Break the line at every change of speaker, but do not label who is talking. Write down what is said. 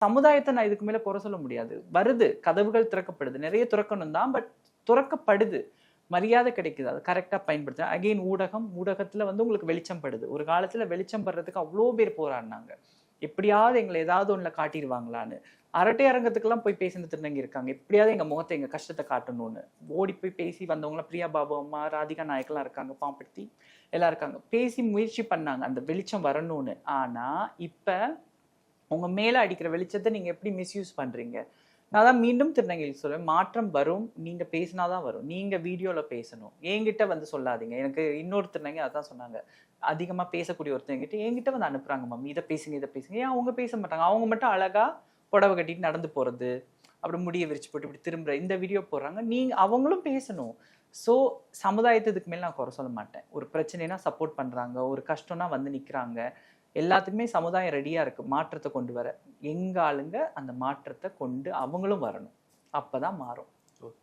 சமுதாயத்தை நான் இதுக்கு மேல குறை சொல்ல முடியாது. வருது, கதவுகள் திறக்கப்படுது, நிறைய திறக்கணும் தான், பட் திறக்கப்படுது, மரியாதை கிடைக்குது, அது கரெக்டா பயன்படுத்த. அகெயின் ஊடகத்துல வந்து உங்களுக்கு வெளிச்சம் படுது. ஒரு காலத்துல வெளிச்சம் படுறதுக்கு அவ்வளோ பேர் போராடினாங்க, எப்படியாவது எங்களை ஏதாவது ஒண்ணுல காட்டிடுவாங்களான்னு. அரட்டை அரங்கத்துக்கெல்லாம் போய் பேசின திருநங்கை இருக்காங்க, எப்படியாவது எங்க முகத்தை, எங்க கஷ்டத்தை காட்டணும்னு ஓடி போய் பேசி வந்தவங்களாம். பிரியா பாபு அம்மா, ராதிகா நாயக்கெல்லாம் இருக்காங்க, பாம்படுத்தி எல்லாம் இருக்காங்க, பேசி முயற்சி பண்ணாங்க அந்த வெளிச்சம் வரணும்னு. ஆனா இப்ப உங்க மேல அடிக்கிற வெளிச்சத்தை நீங்க எப்படி மிஸ்யூஸ் பண்றீங்க? நான் தான் மீண்டும் திருநங்கைகளுக்கு சொல்றேன், மாற்றம் வரும், நீங்க பேசினாதான் வரும். நீங்க வீடியோல பேசணும், என்கிட்ட வந்து சொல்லாதீங்க. எனக்கு இன்னொரு திருநங்கை அதான் சொன்னாங்க, அதிகமா பேசக்கூடிய ஒருத்தங்கிட்ட என்கிட்ட வந்து அனுப்புறாங்க, மம்மி இதை பேசுங்க இதை பேசுங்க. ஏன் அவங்க பேச மாட்டாங்க? அவங்க மட்டும் அழகா புடவை கட்டிட்டு நடந்து போறது, அப்புறம் முடியை விரிச்சு போட்டு இப்படி திரும்புற இந்த வீடியோ போடுறாங்க. நீங்க அவங்களும் பேசணும். ஸோ சமுதாயத்துக்கு மேல நான் குறை சொல்ல மாட்டேன். ஒரு பிரச்சனைனா சப்போர்ட் பண்றாங்க, ஒரு கஷ்டம்னா வந்து நிக்கிறாங்க. எல்லாத்துக்குமே சமுதாயம் ரெடியா இருக்கு மாற்றத்தை கொண்டு வர. எங்க ஆளுங்க அந்த மாற்றத்தை கொண்டு அவங்களும் வரணும், அப்பதான் மாறும்.